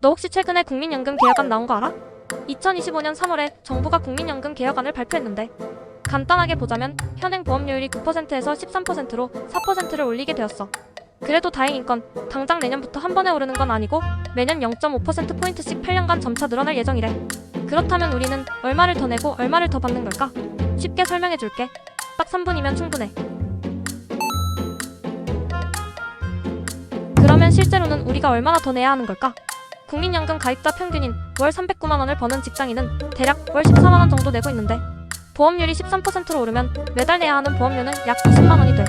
너 혹시 최근에 국민연금 개혁안 나온 거 알아? 2025년 3월에 정부가 국민연금 개혁안을 발표했는데 간단하게 보자면 현행 보험료율이 9%에서 13%로 4%를 올리게 되었어. 그래도 다행인 건 당장 내년부터 한 번에 오르는 건 아니고 매년 0.5%포인트씩 8년간 점차 늘어날 예정이래. 그렇다면 우리는 얼마를 더 내고 얼마를 더 받는 걸까? 쉽게 설명해 줄게. 딱 3분이면 충분해. 그러면 실제로는 우리가 얼마나 더 내야 하는 걸까? 국민연금 가입자 평균인 월 309만 원을 버는 직장인은 대략 월 14만 원 정도 내고 있는데 보험률이 13%로 오르면 매달 내야 하는 보험료는 약 20만 원이 돼.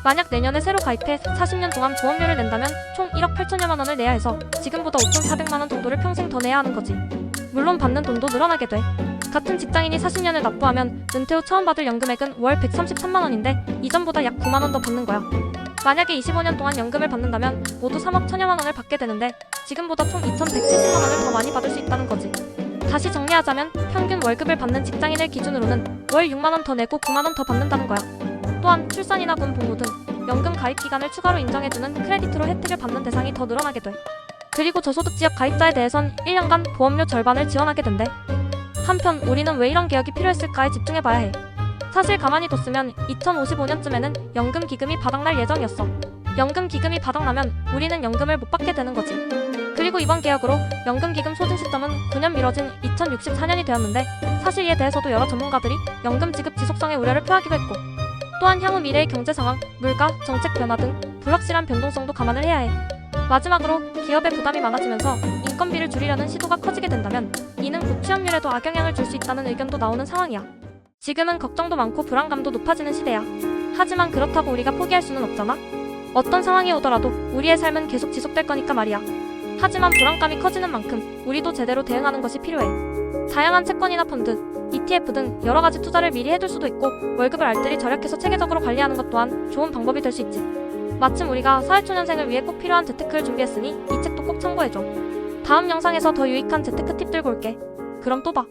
만약 내년에 새로 가입해 40년 동안 보험료를 낸다면 총 1억 8천여만 원을 내야 해서 지금보다 5,400만 원 정도를 평생 더 내야 하는 거지. 물론 받는 돈도 늘어나게 돼. 같은 직장인이 40년을 납부하면 은퇴 후 처음 받을 연금액은 월 133만 원인데 이전보다 약 9만 원 더 받는 거야. 만약에 25년 동안 연금을 받는다면 모두 3억 천여만 원을 받게 되는데 지금보다 총 2,170만 원을 더 많이 받을 수 있다는 거지. 다시 정리하자면 평균 월급을 받는 직장인을 기준으로는 월 6만 원 더 내고 9만 원 더 받는다는 거야. 또한 출산이나 군 복무 등 연금 가입 기간을 추가로 인정해주는 크레디트로 혜택을 받는 대상이 더 늘어나게 돼. 그리고 저소득 지역 가입자에 대해선 1년간 보험료 절반을 지원하게 된대. 한편 우리는 왜 이런 개혁이 필요했을까에 집중해봐야 해. 사실 가만히 뒀으면 2055년쯤에는 연금 기금이 바닥날 예정이었어. 연금 기금이 바닥나면 우리는 연금을 못 받게 되는 거지. 그리고 이번 개혁으로 연금 기금 소진 시점은 9년 미뤄진 2064년이 되었는데 사실 이에 대해서도 여러 전문가들이 연금 지급 지속성의 우려를 표하기도 했고 또한 향후 미래의 경제 상황, 물가, 정책 변화 등 불확실한 변동성도 감안을 해야 해. 마지막으로 기업의 부담이 많아지면서 인건비를 줄이려는 시도가 커지게 된다면 이는 곧 취업률에도 악영향을 줄 수 있다는 의견도 나오는 상황이야. 지금은 걱정도 많고 불안감도 높아지는 시대야. 하지만 그렇다고 우리가 포기할 수는 없잖아. 어떤 상황이 오더라도 우리의 삶은 계속 지속될 거니까 말이야. 하지만 불안감이 커지는 만큼 우리도 제대로 대응하는 것이 필요해. 다양한 채권이나 펀드, ETF 등 여러 가지 투자를 미리 해둘 수도 있고 월급을 알뜰히 절약해서 체계적으로 관리하는 것 또한 좋은 방법이 될 수 있지. 마침 우리가 사회초년생을 위해 꼭 필요한 재테크를 준비했으니 이 책도 꼭 참고해줘. 다음 영상에서 더 유익한 재테크 팁 들고 올게. 그럼 또 봐.